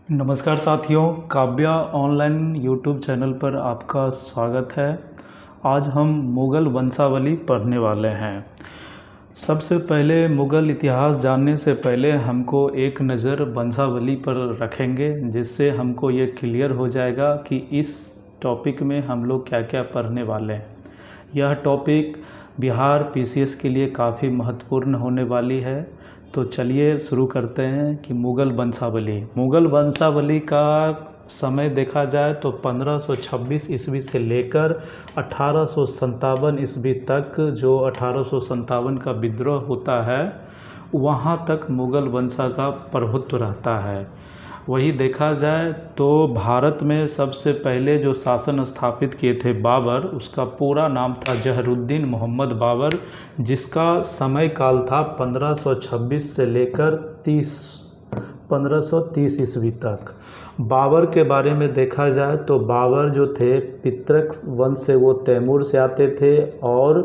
नमस्कार साथियों, Kavya online YouTube channel पर आपका स्वागत है। आज हम मुग़ल वंशावली पढ़ने वाले हैं। सबसे पहले मुग़ल इतिहास जानने से पहले हमको एक नज़र वंशावली पर रखेंगे, जिससे हमको ये क्लियर हो जाएगा कि इस टॉपिक में हम लोग क्या क्या पढ़ने वाले हैं। यह टॉपिक बिहार पीसीएस के लिए काफ़ी महत्वपूर्ण होने वाली है। तो चलिए शुरू करते हैं कि मुग़ल वंशावली का समय देखा जाए तो 1526 ईस्वी से लेकर 1857 ईस्वी तक, जो 1857 का विद्रोह होता है, वहाँ तक मुग़ल वंशा का प्रभुत्व रहता है। वही देखा जाए तो भारत में सबसे पहले जो शासन स्थापित किए थे बाबर, उसका पूरा नाम था जहरुद्दीन मोहम्मद बाबर, जिसका समय काल था 1526 से लेकर 1530 ईस्वी तक। बाबर के बारे में देखा जाए तो बाबर जो थे, पितृक वंश से वो तैमूर से आते थे और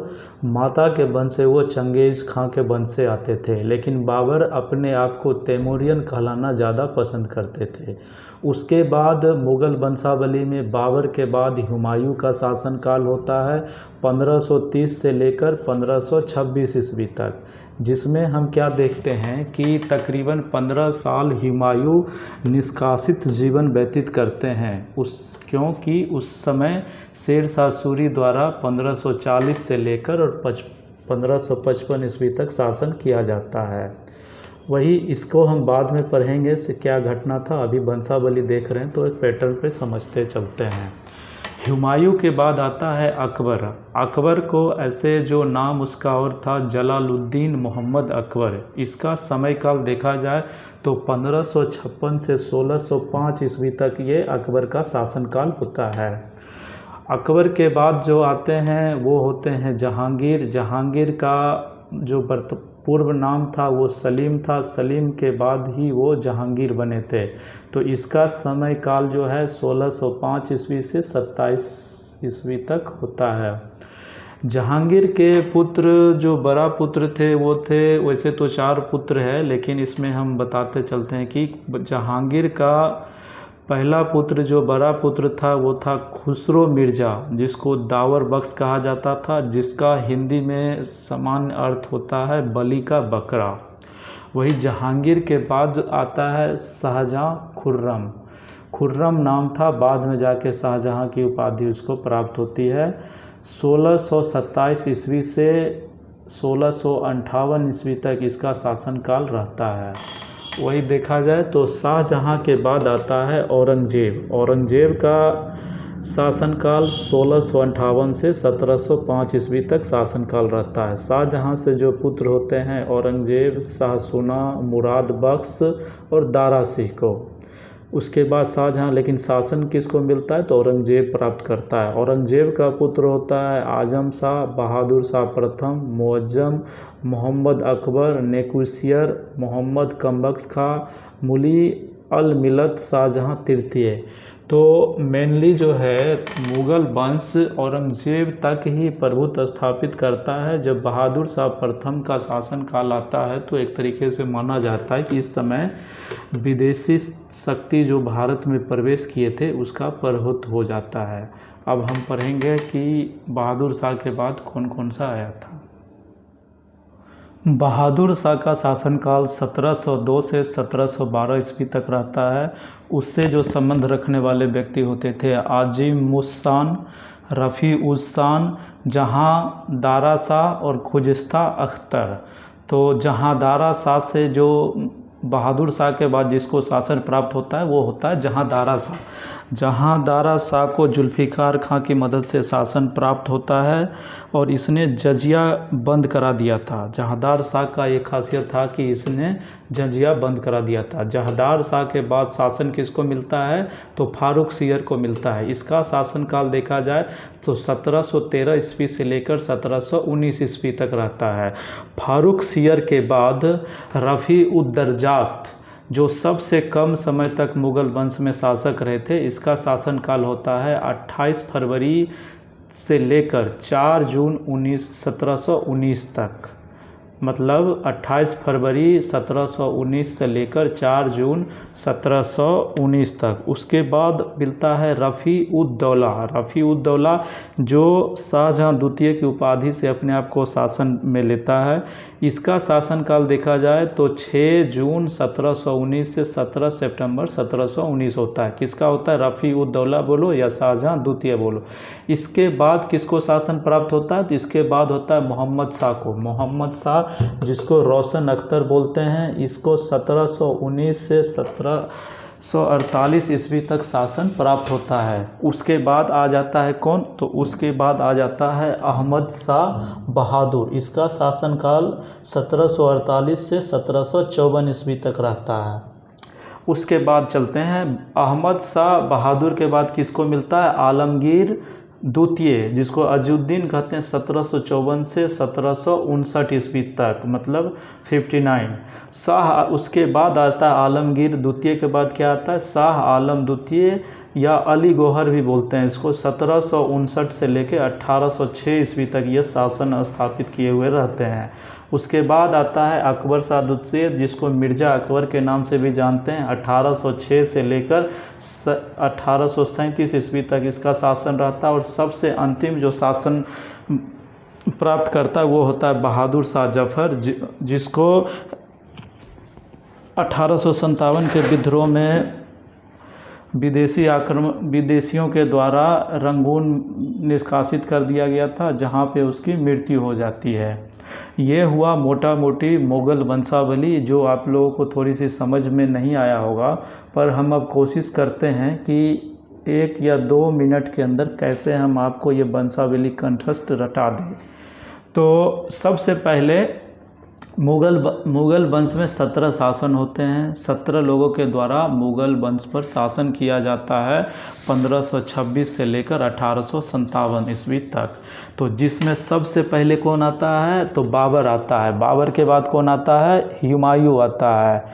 माता के वंश से वो चंगेज़ खां के वंश से आते थे। लेकिन बाबर अपने आप को तैमूरियन कहलाना ज़्यादा पसंद करते थे। उसके बाद मुग़ल वंशावली में बाबर के बाद हुमायूं का शासनकाल होता है 1530 से लेकर 1526 ईस्वी तक, जिसमें हम क्या देखते हैं कि तकरीबन 15 साल हुमायूं निष्कासित जीवन व्यतीत करते हैं। क्योंकि उस समय शेर शाह सूरी द्वारा 1540 से लेकर और 1555 ईस्वी तक शासन किया जाता है। वही इसको हम बाद में पढ़ेंगे से क्या घटना था। अभी वंशावली देख रहे हैं तो एक पैटर्न पे समझते चलते हैं। हुमायूं के बाद आता है अकबर। अकबर को ऐसे जो नाम उसका और था, जलालुद्दीन मोहम्मद अकबर। इसका समय काल देखा जाए तो 1556 से 1605 ईस्वी तक ये अकबर का शासनकाल होता है। अकबर के बाद जो आते हैं वो होते हैं जहांगीर। जहांगीर का जो पूर्व नाम था वो सलीम था। सलीम के बाद ही वो जहांगीर बने थे। तो इसका समय काल जो है 1605 ईस्वी से 27 ईस्वी तक होता है। जहांगीर के पुत्र जो बड़ा पुत्र थे वो थे, वैसे तो 4 पुत्र है, लेकिन इसमें हम बताते चलते हैं कि जहांगीर का पहला पुत्र जो बड़ा पुत्र था वो था खुसरो मिर्ज़ा, जिसको दावर बख्श कहा जाता था, जिसका हिंदी में सामान्य अर्थ होता है बलि का बकरा। वही जहांगीर के बाद आता है शाहजहाँ खुर्रम। खुर्रम नाम था, बाद में जाके शाहजहाँ की उपाधि उसको प्राप्त होती है। 1627 ईस्वी से 1658 ईस्वी तक इसका शासनकाल रहता है। वही देखा जाए तो शाहजहाँ के बाद आता है औरंगजेब। औरंगजेब का शासनकाल 1658 से 1705 ईस्वी तक शासनकाल रहता है। शाहजहाँ से जो पुत्र होते हैं औरंगजेब, शाह सुना, मुराद बख्श और दारा सिंह को। उसके बाद शाहजहाँ, लेकिन शासन किसको मिलता है तो औरंगजेब प्राप्त करता है। औरंगजेब का पुत्र होता है आजम शाह, बहादुर शाह प्रथम, मुअज्जम, मोहम्मद अकबर, नेकुसियर, मोहम्मद कमबख्श खां, मुली अल मिलत शाहजहाँ तृतीय। तो मेनली जो है मुग़ल वंश औरंगजेब तक ही प्रभुत्व स्थापित करता है। जब बहादुर शाह प्रथम का शासनकाल आता है तो एक तरीके से माना जाता है कि इस समय विदेशी शक्ति जो भारत में प्रवेश किए थे उसका प्रभुत्व हो जाता है। अब हम पढ़ेंगे कि बहादुर शाह के बाद कौन कौन सा आया था। बहादुर शाह का शासनकाल 1702 से 1712 ईस्वी तक रहता है। उससे जो संबंध रखने वाले व्यक्ति होते थे आजिम उस शान, रफ़ी उस शान, जहाँ दारा शाह और खुजस्ता अख्तर। तो जहाँ दारा शाह से जो बहादुर शाह के बाद जिसको शासन प्राप्त होता है वो होता है जहाँ दारा शाह। जहाँ दारा शाह को जुल्फ़िकार खां की मदद से शासन प्राप्त होता है और इसने जजिया बंद करा दिया था। जहाँदार शाह का एक खासियत था कि इसने जजिया बंद करा दिया था। जहाँदार शाह के बाद शासन किसको मिलता है तो फारूक सियर को मिलता है। इसका शासनकाल देखा जाए तो 1713 ईस्वी से लेकर 1719 ईस्वी तक रहता है। फारूक सियर के बाद रफ़ी उद दर्जात, जो सबसे कम समय तक मुग़ल वंश में शासक रहे थे, इसका शासनकाल होता है 28 फरवरी से लेकर 4 जून 1719 तक। मतलब 28 फरवरी 1719 से लेकर 4 जून 1719 तक। उसके बाद मिलता है रफ़ी उद दौला। रफ़ी उद दौला जो शाहजहाँ द्वितीय की उपाधि से अपने आप को शासन में लेता है। इसका शासनकाल देखा जाए तो 6 जून 1719 से 17 सितंबर 1719 होता है। किसका होता है? रफ़ी उद दौला बोलो या शाहजहाँ द्वितीय बोलो। इसके बाद किसको शासन प्राप्त होता है? तो इसके बाद होता है मोहम्मद शाह को। मोहम्मद शाह जिसको रोशन अख्तर बोलते हैं, इसको 1719 से 1748 ईस्वी तक शासन प्राप्त होता है। उसके बाद आ जाता है कौन? तो उसके बाद आ जाता है अहमद शाह बहादुर। इसका शासनकाल 1748 से 1754 ईस्वी तक रहता है। उसके बाद चलते हैं अहमद शाह बहादुर के बाद किसको मिलता है? आलमगीर द्वितीय, जिसको अजुद्दीन कहते हैं, 1754 से 1759 ईस्वी तक, मतलब 59। शाह उसके बाद आता है आलमगीर द्वितीय के बाद क्या आता है? शाह आलम द्वितीय या अली गौहर भी बोलते हैं इसको। 1759 से लेकर 1806 ईस्वी तक ये शासन स्थापित किए हुए रहते हैं। उसके बाद आता है अकबर शाह द्वितीय, जिसको मिर्ज़ा अकबर के नाम से भी जानते हैं। 1806 से लेकर 1837 ईस्वी तक इसका शासन रहता है। और सबसे अंतिम जो शासन प्राप्त करता है वो होता है बहादुर शाह जफ़र, जिसको 1857 के विद्रोह में विदेशियों के द्वारा रंगून निष्कासित कर दिया गया था, जहां पे उसकी मृत्यु हो जाती है। ये हुआ मोटा मोटी मुग़ल वंशावली, जो आप लोगों को थोड़ी सी समझ में नहीं आया होगा, पर हम अब कोशिश करते हैं कि 1 या 2 मिनट के अंदर कैसे हम आपको ये वंशावली कंठस्थ रटा दें। तो सबसे पहले मुग़ल वंश में 17 शासन होते हैं। 17 लोगों के द्वारा मुग़ल वंश पर शासन किया जाता है 1526 से लेकर 1857 ईस्वी तक। तो जिसमें सबसे पहले कौन आता है? तो बाबर आता है। बाबर के बाद कौन आता है? हुमायूं आता है।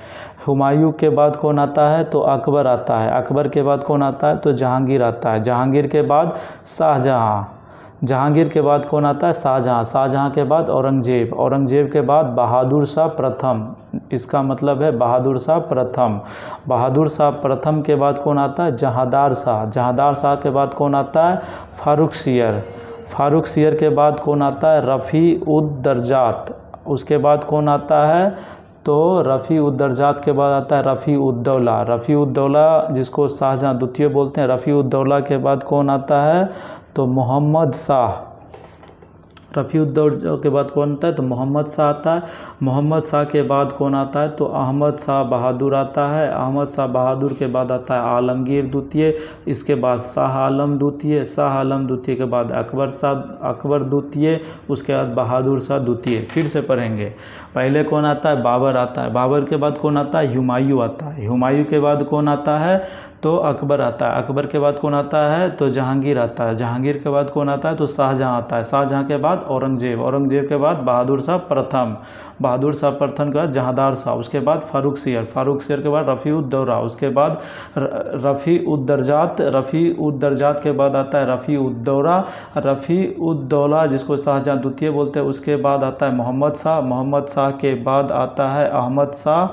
हुमायूं के बाद कौन आता है? तो अकबर आता है। अकबर के बाद कौन आता है? तो जहांगीर आता है। जहांगीर के बाद शाहजहाँ। जहांगीर के बाद कौन आता है? शाहजहाँ। शाहजहाँ के बाद औरंगजेब। औरंगजेब के बाद बहादुर शाह प्रथम। इसका मतलब है बहादुर शाह प्रथम। बहादुर शाह प्रथम के बाद कौन आता है? जहांदार शाह। जहांदार शाह के बाद कौन आता है? फारुख सियर। फारुख सियर के बाद कौन आता है? रफ़ी उद दर्जात। उसके बाद कौन आता है? तो रफ़ी उद दर्जात के बाद आता है रफ़ी उद दौला। रफ़ी उद दौला जिसको शाहजहाँ द्वितीय बोलते हैं। रफ़ी उद दौला के बाद कौन आता है? तो मोहम्मद शाह। रफ़ी उद दौला के बाद कौन आता है? तो मोहम्मद शाह आता है। मोहम्मद शाह के बाद कौन आता है? तो अहमद शाह बहादुर आता है। अहमद शाह बहादुर के बाद आता है आलमगीर द्वितीय। इसके बाद शाह आलम द्वितीय। शाह आलम द्वितीय के बाद अकबर द्वितीय। उसके बाद बहादुर शाह द्वितीय। फिर से पढ़ेंगे। पहले कौन आता है? बाबर आता है। बाबर के बाद कौन आता है? हुमायूं आता है। हुमायूं के बाद कौन आता है? तो अकबर आता है। अकबर के बाद कौन आता है? तो जहांगीर आता है। जहांगीर के बाद कौन आता है? तो शाहजहाँ आता है। शाहजहाँ के बाद औरंगजेब। औरंगजेब के बाद बहादुर शाह प्रथम। बहादुर शाह प्रथम के बाद जहांदार शाह। उसके बाद फारुख सियर। फारुख सियर के बाद रफ़ी उद दौला। उसके बाद रफ़ी उद दर्जात। रफ़ी उद दर्जात के बाद आता है रफ़ी उद दौला। रफ़ी उद दौला जिसको शाहजहाँ द्वितीय बोलते हैं। उसके बाद आता है मोहम्मद शाह। मोहम्मद शाह के बाद आता है अहमद शाह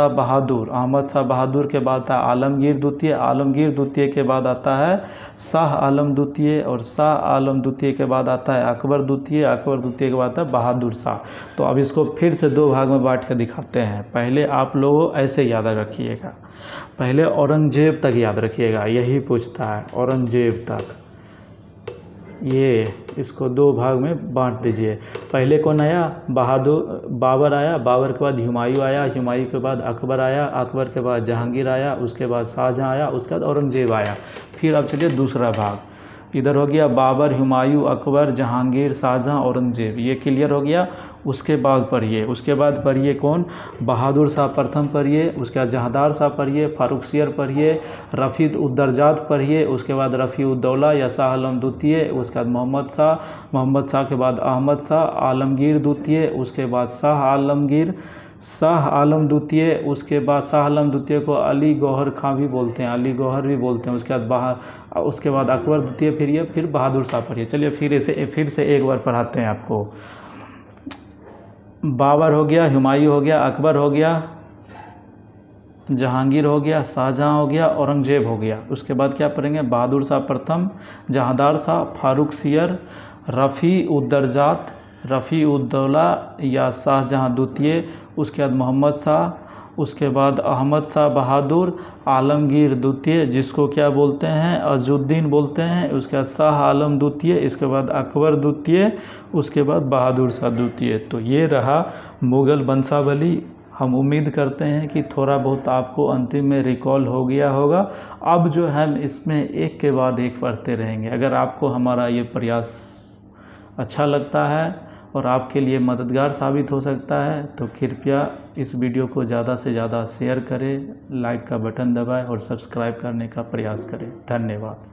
बहादुर। अहमद शाह बहादुर के बाद आता है आलमगीर द्वितीय। आलमगीर द्वितीय के बाद आता है शाह आलम द्वितीय। और शाह आलम द्वितीय के बाद आता है अकबर द्वितीय। अकबर द्वितीय के बाद आता है बहादुर शाह। तो अब इसको फिर से 2 भाग में बांट के दिखाते हैं। पहले आप लोग ऐसे याद रखिएगा। पहले औरंगजेब तक याद रखिएगा, यही पूछता है औरंगजेब तक। ये इसको 2 भाग में बांट दीजिए। पहले कौन आया? बाबर आया। बाबर के बाद हुमायूं आया। हुमायूं के बाद अकबर आया। अकबर के बाद जहांगीर आया। उसके बाद शाहजहाँ आया। उसके बाद औरंगजेब आया। फिर अब चलिए दूसरा भाग। इधर हो गया बाबर, हुमायूं, अकबर, जहांगीर, शाहजहाँ, औरंगजेब। ये क्लियर हो गया। उसके बाद पढ़िए। उसके बाद पढ़िए कौन? बहादुर शाह प्रथम पढ़िए। उसके बाद जहांदार शाह पढ़िए। फारुख सियर पढ़िए। रफ़ी उद दर्जात पढ़िए। उसके बाद रफ़ी उद दौला या शाह आलम द्वितीय। उसके बाद मोहम्मद शाह। मोहम्मद शाह के बाद अहमद शाह आलमगीर द्वितीय। उसके बाद शाह आलम द्वितीय। उसके बाद शाह आलम द्वितीय को अली गौहर खां भी बोलते हैं, अली गौहर भी बोलते हैं। उसके बाद अकबर द्वितीय। फिर बहादुर शाह पढ़िए। चलिए फिर से एक बार पढ़ाते हैं आपको। बाबर हो गया, हुमायूं हो गया, अकबर हो गया, जहांगीर हो गया, शाहजहां हो गया, औरंगजेब हो गया। उसके बाद क्या पढ़ेंगे? बहादुर शाह प्रथम, जहांदार शाह, फारूक सियर, रफ़ी उद्दरजात, रफ़ी उद्दौला या शाहजहां द्वितीय। उसके बाद मोहम्मद शाह, उसके बाद अहमद शाह बहादुर, आलमगीर द्वितीय जिसको क्या बोलते हैं? अजुद्दीन बोलते हैं। उसके बाद शाह आलम द्वितीय, इसके बाद अकबर द्वितीय, उसके बाद बहादुर शाह द्वितीय। तो ये रहा मुग़ल वंशावली। हम उम्मीद करते हैं कि थोड़ा बहुत आपको अंतिम में रिकॉल हो गया होगा। अब जो हम इसमें एक के बाद एक पढ़ते रहेंगे। अगर आपको हमारा ये प्रयास अच्छा लगता है और आपके लिए मददगार साबित हो सकता है तो कृपया इस वीडियो को ज़्यादा से ज़्यादा शेयर करें, लाइक का बटन दबाएं और सब्सक्राइब करने का प्रयास करें। धन्यवाद।